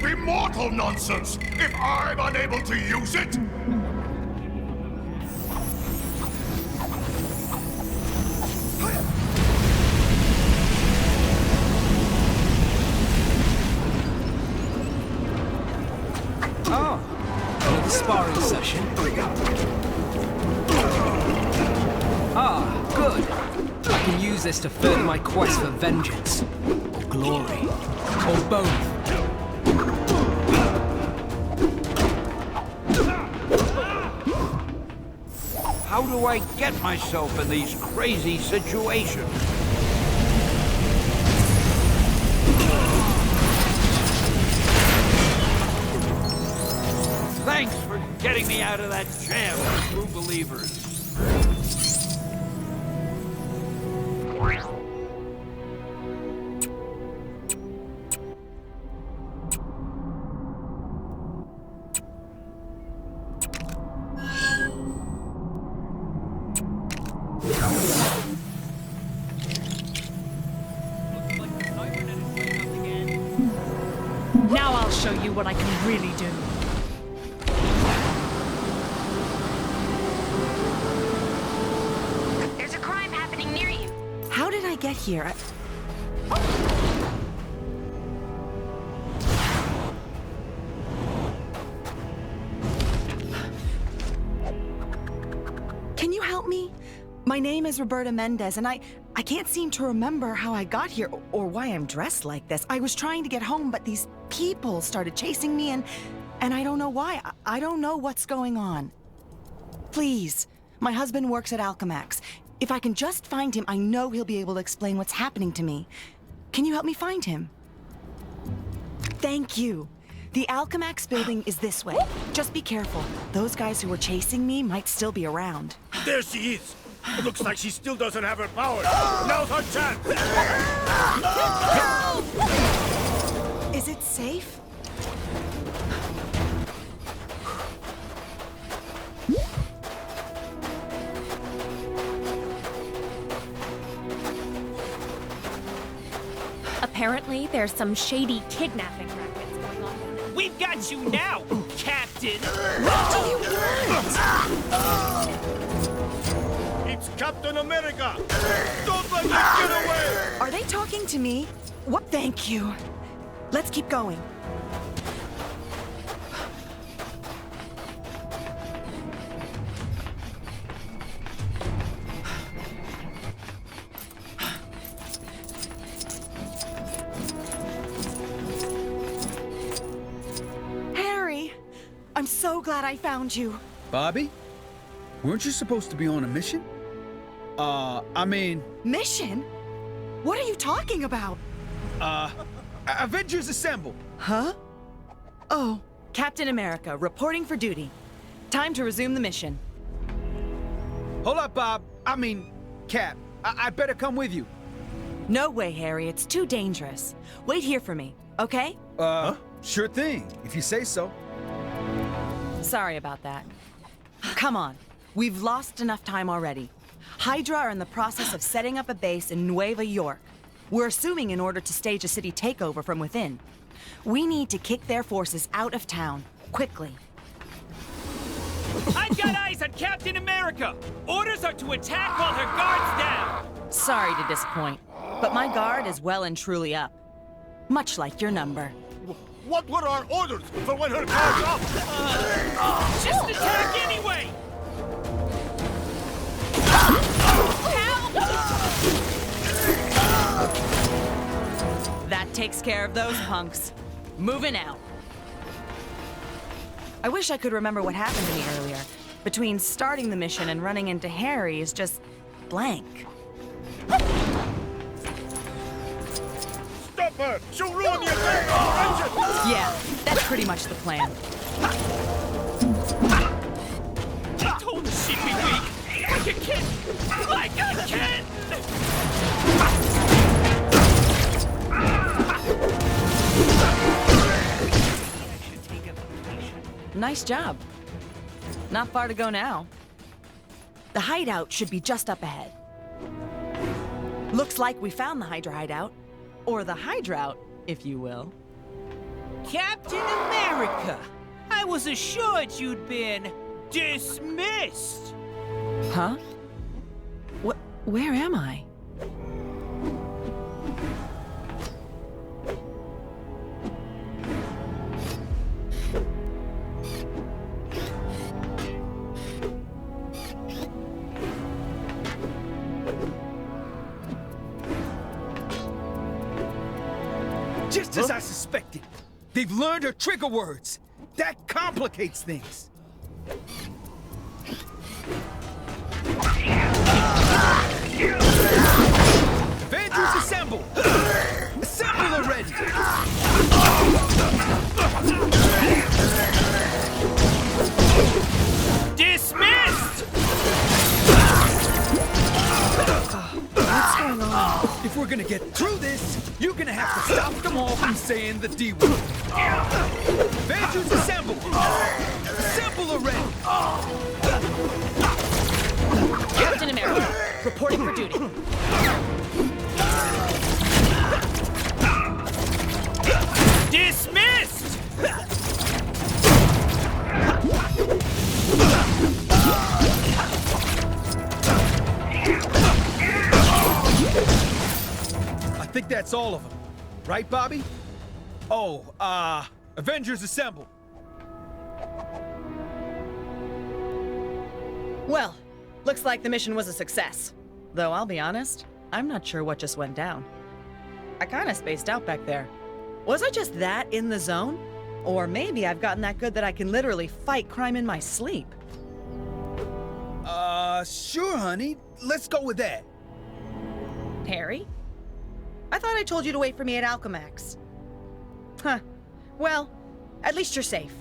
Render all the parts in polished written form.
immortal nonsense if I'm unable to use it! Oh, another sparring session. Ah, good. I can use this to further my quest for vengeance, or glory, or both. How do I get myself in these crazy situations? Thanks for getting me out of that jam, true believers. Now I'll show you what I can really do. There's a crime happening near you. How did I get here? Can you help me? My name is Roberta Mendez, and I can't seem to remember how I got here or why I'm dressed like this. I was trying to get home, but these people started chasing me, and I don't know why. I don't know what's going on. Please, my husband works at Alchemax. If I can just find him, I know he'll be able to explain what's happening to me. Can you help me find him? Thank you. The Alchemax building is this way. Just be careful. Those guys who were chasing me might still be around. There she is! It looks like she still doesn't have her powers. Now's her chance! Is it safe? Apparently, there's some shady kidnapping rackets going on. We've got you now, Captain! What do you want? It's Captain America! Don't let her get away! Are they talking to me? What? Thank you. Let's keep going. Harry, I'm so glad I found you. Bobby? Weren't you supposed to be on a mission? Mission? What are you talking about? Avengers Assemble! Huh? Oh, Captain America, reporting for duty. Time to resume the mission. Hold up, Bob. Cap. I better come with you. No way, Harry. It's too dangerous. Wait here for me, okay? Sure thing, if you say so. Sorry about that. Come on. We've lost enough time already. Hydra are in the process of setting up a base in Nueva York. We're assuming in order to stage a city takeover from within. We need to kick their forces out of town, quickly. I've got eyes on Captain America! Orders are to attack while her guard's down! Sorry to disappoint, but my guard is well and truly up. Much like your number. What were our orders for when her guard's up? Just attack anyway! That takes care of those punks. Moving out. I wish I could remember what happened to me earlier. Between starting the mission and running into Harry is just blank. Stop her! She'll ruin the attack! Yeah, that's pretty much the plan. I told her she'd be weak! Like a kid! Like a kid! Nice job. Not far to go now. The hideout should be just up ahead. Looks like we found the Hydra hideout. Or the Hydrout, if you will. Captain America! I was assured you'd been dismissed! Huh? Where am I? Just as I suspected. They've learned her trigger words. That complicates things. Avengers assemble! Assemble already! Dismissed! What's going on? If we're gonna get through this, you're gonna have to stop them all from saying the D word. Avengers assemble! Assemble already! Captain America, reporting for duty. Dismissed! I think that's all of them. Right, Bobby? Oh, Avengers assemble. Well, looks like the mission was a success. Though I'll be honest, I'm not sure what just went down. I kinda spaced out back there. Was I just that in the zone? Or maybe I've gotten that good that I can literally fight crime in my sleep. Sure, honey. Let's go with that. Harry? I thought I told you to wait for me at Alchemax. Huh. Well, at least you're safe.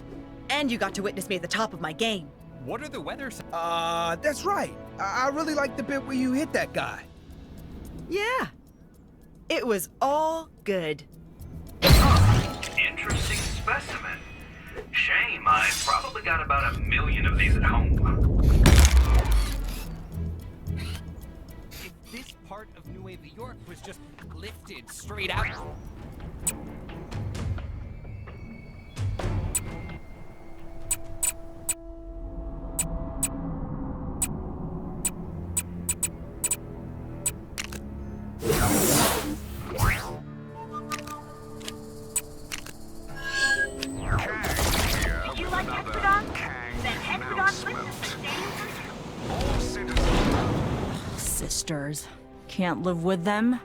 And you got to witness me at the top of my game. What are the weather? That's right. I really like the bit where you hit that guy. Yeah. It was all good. Interesting specimen. Shame, I've probably got about 1 million of these at home. If this part of New York was just lifted straight out. Sisters. Can't live with them.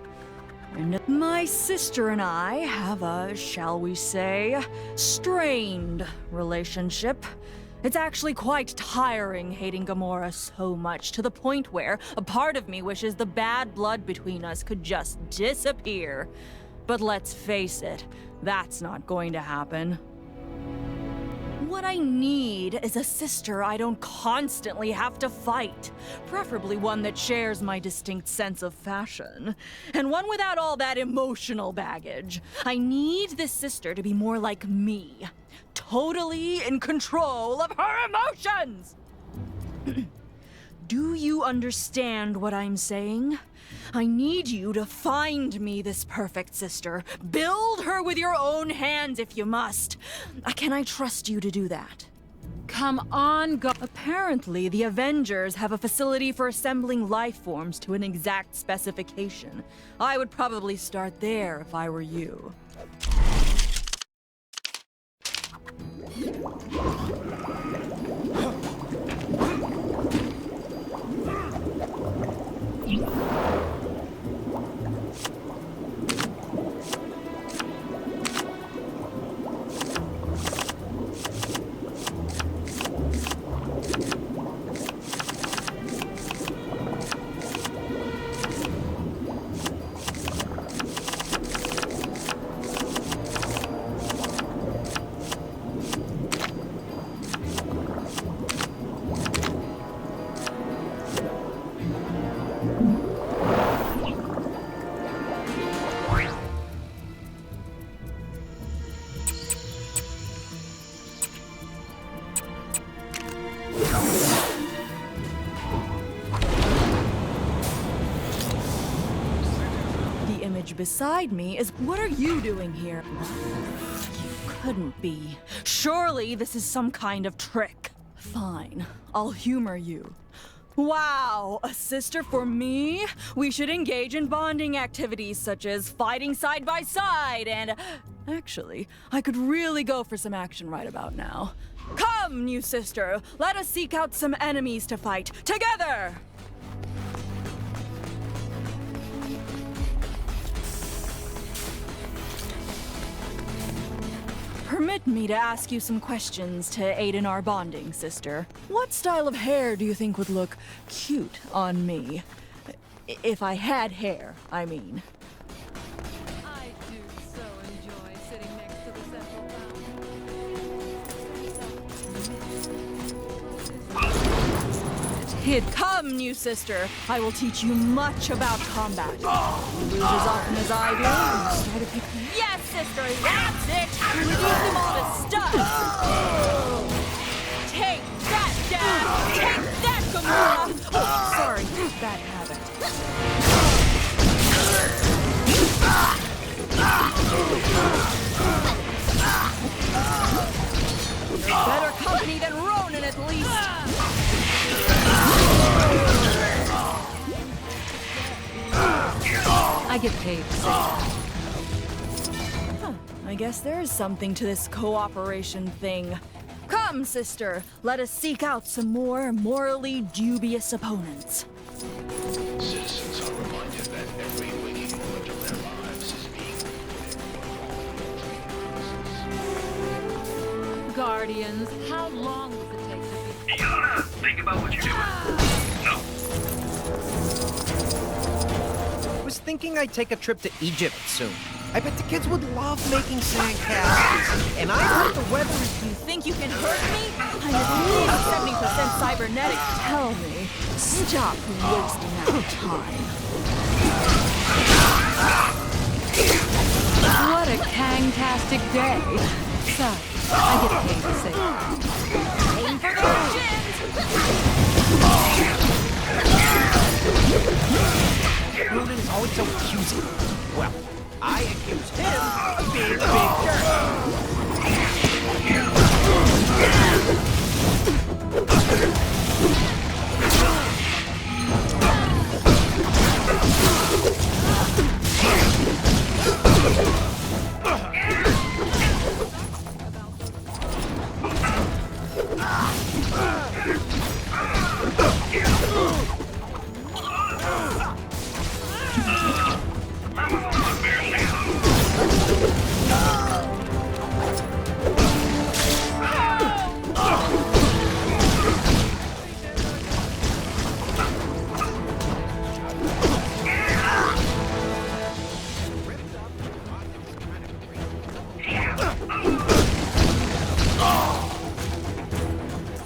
And my sister and I have a, shall we say, strained relationship. It's actually quite tiring hating Gamora so much, to the point where a part of me wishes the bad blood between us could just disappear. But let's face it, that's not going to happen. What I need is a sister I don't constantly have to fight. Preferably one that shares my distinct sense of fashion. And one without all that emotional baggage. I need this sister to be more like me. Totally in control of her emotions! Do you understand what I'm saying? I need you to find me this perfect sister. Build her with your own hands if you must. Can I trust you to do that? Come on, go. Apparently, the Avengers have a facility for assembling life forms to an exact specification. I would probably start there if I were you. Beside me is, what are you doing here? You couldn't be. Surely this is some kind of trick. Fine, I'll humor you. Wow, a sister for me? We should engage in bonding activities such as fighting side by side and... Actually, I could really go for some action right about now. Come, new sister, let us seek out some enemies to fight together! Permit me to ask you some questions to aid in our bonding, sister. What style of hair do you think would look cute on me? If I had hair, I mean. I do so enjoy sitting next to the central fountain. Come, new sister. I will teach you much about combat. You lose as often as I do. You start to pick... Yes, sister, that's it! Reduce them all to studs! Take that, Dad! Take that, Gamora! Oh, sorry, bad habit. You're better company than Ronan, at least! I get paid to say that. I guess there is something to this cooperation thing. Come, sister, let us seek out some more morally dubious opponents. Citizens are reminded that every waking moment of their lives is being... Guardians, how long does it take to be... You gotta think about what you're doing. No. I was thinking I'd take a trip to Egypt soon. I bet the kids would love making sandcastles. And I heard the weather is... You think you can hurt me? I'm at least 70% cybernetic. Tell me, stop wasting our time. What a Kang-tastic day. Sorry, I get paid to say that. Aim for those chins! Ronan is always so accusing. Well, I accuse him of being a big jerk.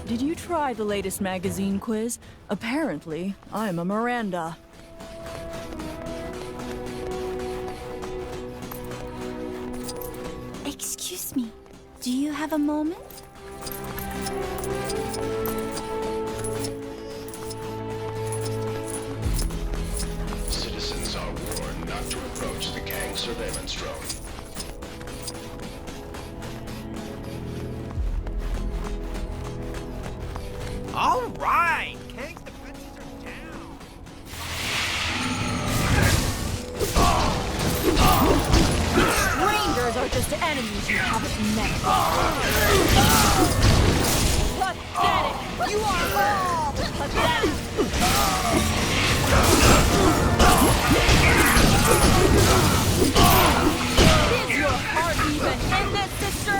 Did you try the latest magazine quiz? Apparently, I'm a Miranda. Excuse me, do you have a moment? Citizens are warned not to approach the Kang surveillance drone. All right! Kang's defenses are down. Strangers are just enemies you haven't met. Pathetic! You are all pathetic! Is your heart even in this, sister?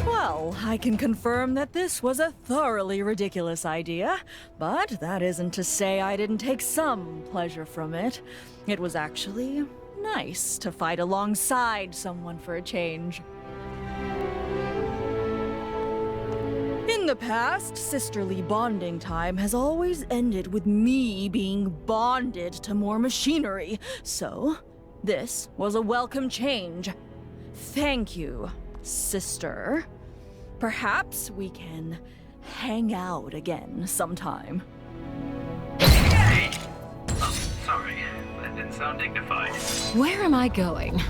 Well, I can confirm that this was a thoroughly ridiculous idea, but that isn't to say I didn't take some pleasure from it. It was actually nice to fight alongside someone for a change. In the past, sisterly bonding time has always ended with me being bonded to more machinery, so this was a welcome change. Thank you, sister. Perhaps we can hang out again sometime. Sorry, that didn't sound dignified. Where am I going?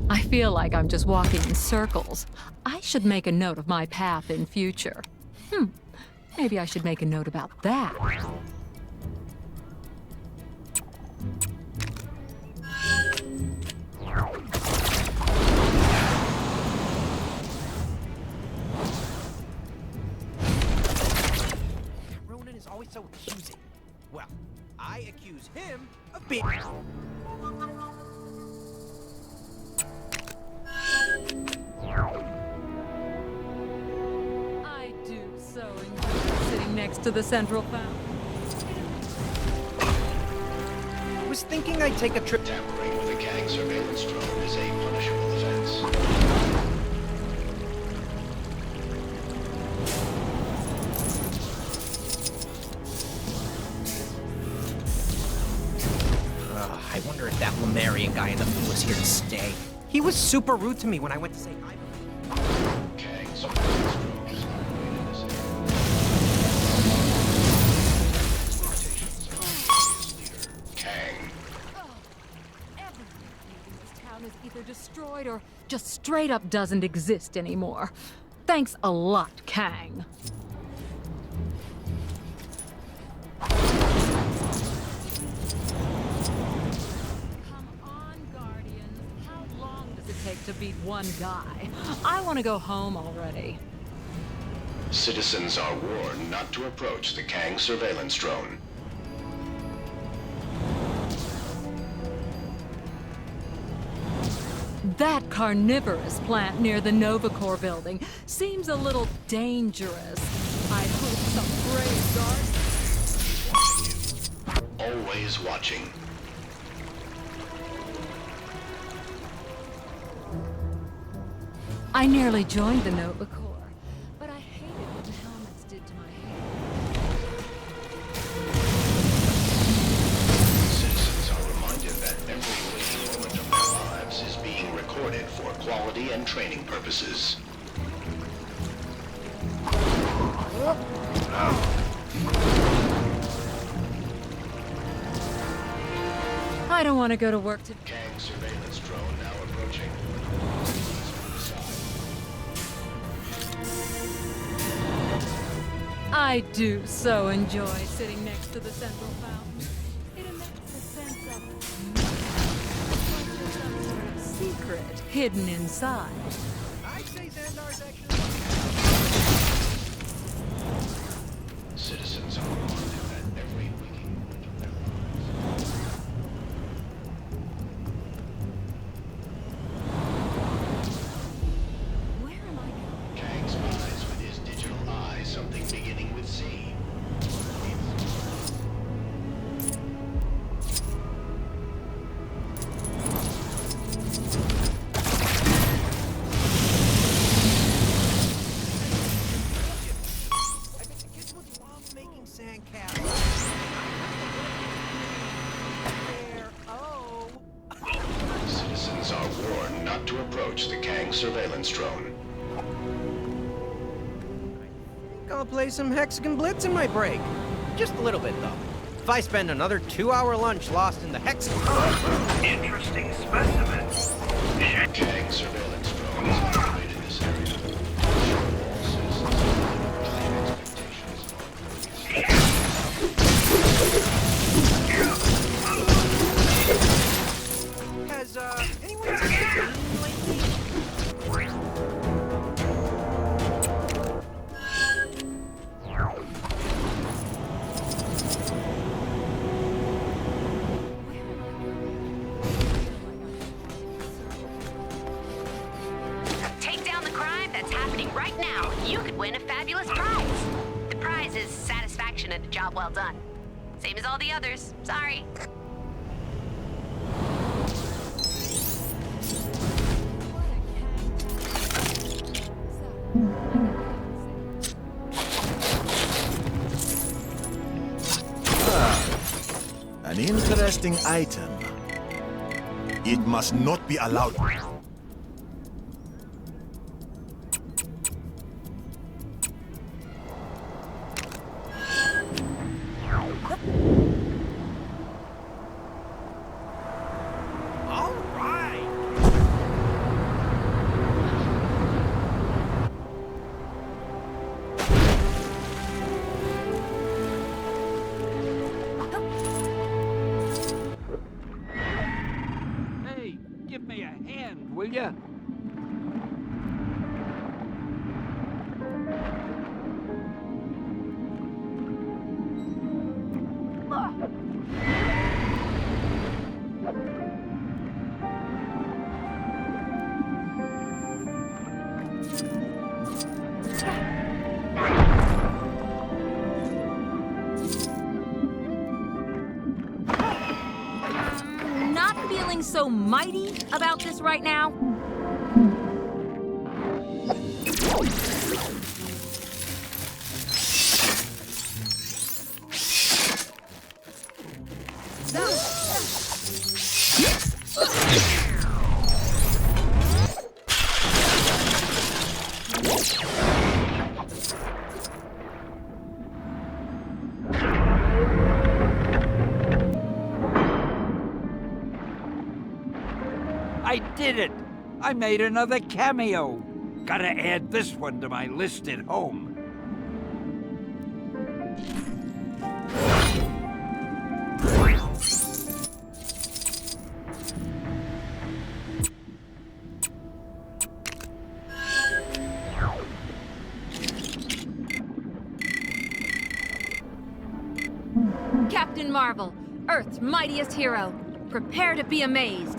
I feel like I'm just walking in circles. I should make a note of my path in future. Maybe I should make a note about that. Ronan is always so accusing. Well, I accuse him of being... I do so enjoy sitting next to the central fountain. I was thinking I'd take a trip... Tampering with a Kang surveillance drone is a punishable offense. I wonder if that Lemurian guy in the pool is here to stay. He was super rude to me when I went to say hi. Kang surveillance drone is operated in this area. Expectations of its leader, Kang. Everything in this town is either destroyed or just straight up doesn't exist anymore. Thanks a lot, Kang. Take to beat one guy. I want to go home already. Citizens are warned not to approach the Kang surveillance drone. That carnivorous plant near the Novacore building seems a little dangerous. I hope some brave guards... Always watching. I nearly joined the Novacore, but I hated what the helmets did to my hair. Citizens are reminded that every waking moment of their lives is being recorded for quality and training purposes. I don't want to go to work today. Kang surveillance drone now approaching. I do so enjoy sitting next to the central fountain. It emits a sense of some sort of secret hidden inside. I'd say Xandar's actually... Citizens are reminded that every waking moment of their lives. Where am I going? Kang spies with his digital eye something beginning with Z. I bet the kids would love making sandcastles. Citizens are warned not to approach the Kang surveillance drone. I'll play some Hexagon Blitz in my break. Just a little bit, though. If I spend another 2-hour lunch lost in the Hexagon... Interesting specimen. Kang surveillance drone is operated in this area. All citizens have expectations. Has, anyone seen the green lately? Take down the crime that's happening right now. You could win a fabulous prize. The prize is satisfaction at a job well done. Same as all the others. Sorry. An interesting item. It must not be allowed. ya? Not feeling so mighty about this right now. I did it! I made another cameo! Gotta add this one to my list at home. Captain Marvel, Earth's mightiest hero. Prepare to be amazed.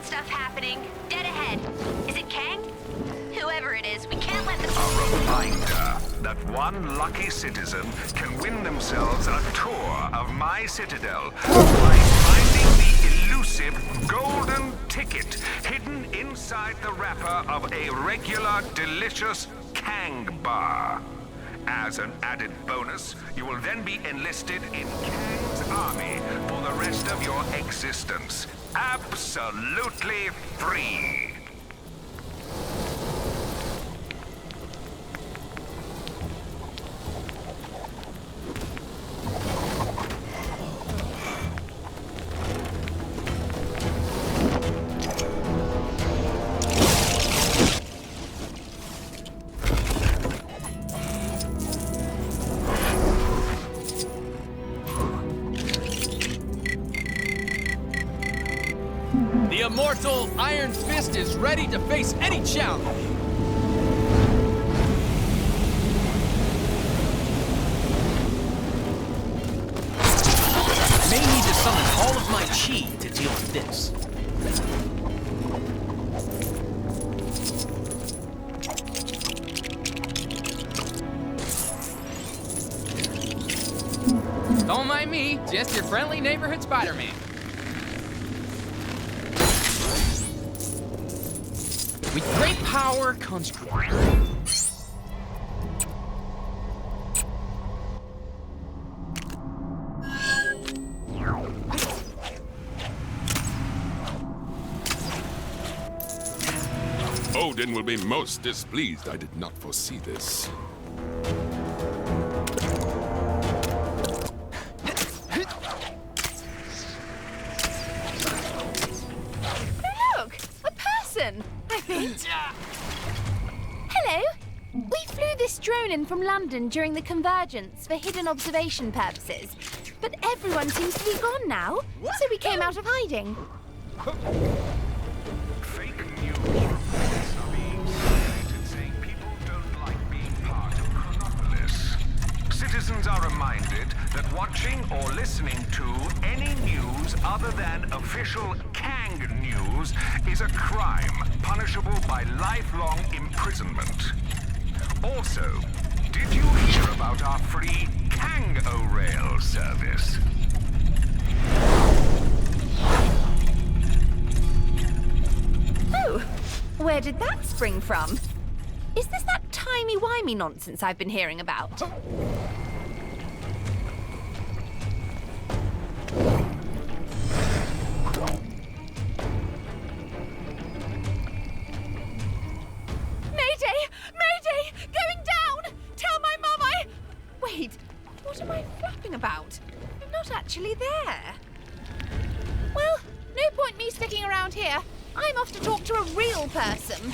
Stuff happening. Dead ahead. Is it Kang? Whoever it is, we can't let this... A reminder that one lucky citizen can win themselves a tour of my citadel by finding the elusive golden ticket hidden inside the wrapper of a regular, delicious Kang bar. As an added bonus, you will then be enlisted in Kang's army for the rest of your existence. Absolutely free. The immortal Iron Fist is ready to face any challenge. May need to summon all of my chi to deal with this. Don't mind me, just your friendly neighborhood Spider-Man. With great power comes great. Odin will be most displeased. I did not foresee this. Look! A person! I think. Hello! We flew this drone in from London during the convergence for hidden observation purposes. But everyone seems to be gone now, so we came out of hiding. Fake news reports are being circulated saying people don't like being part of Chronopolis. Citizens are reminded that watching or listening to any news other than official Kang news is a crime punishable by lifelong imprisonment. Also, did you hear about our free Kang-O-Rail service? Oh, where did that spring from? Is this that timey-wimey nonsense I've been hearing about? Mayday! Mayday! Going down! Tell my mum I... Wait, what am I flapping about? I'm not actually there. Well, no point me sticking around here. I'm off to talk to a real person.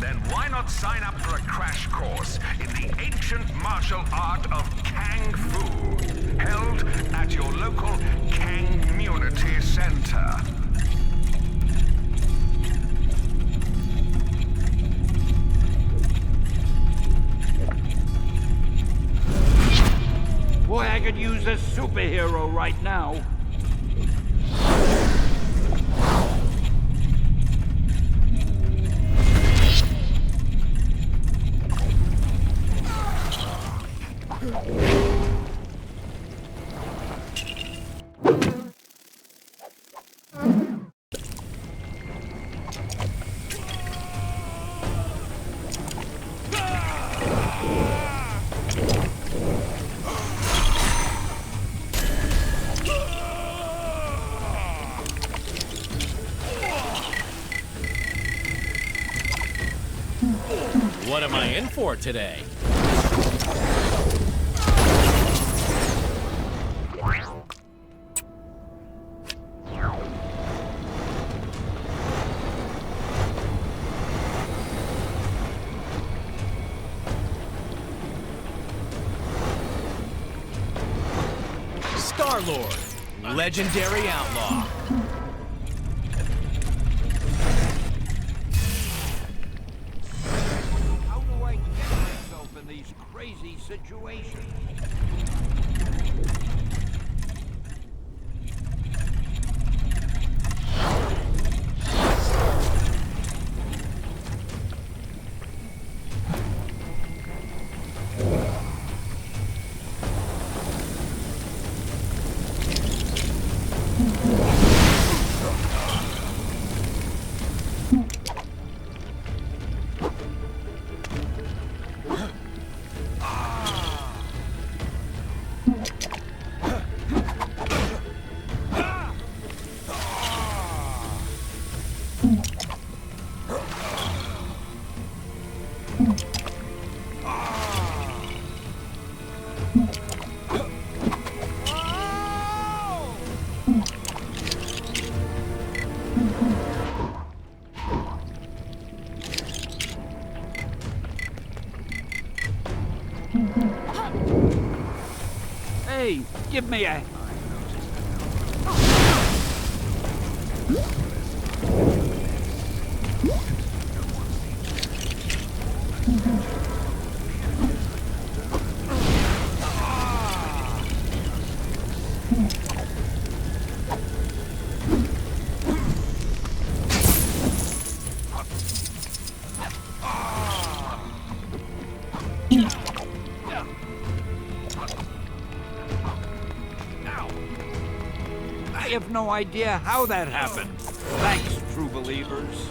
Then why not sign up for a crash course in the ancient martial art of Kang Fu, held at your local Kang-munity center? Boy, I could use a superhero right now. What am I in for today? Star-Lord, legendary outlaw. How do I get myself in these crazy situations? Hey, give me a... I have no idea how that happened. Thanks, true believers.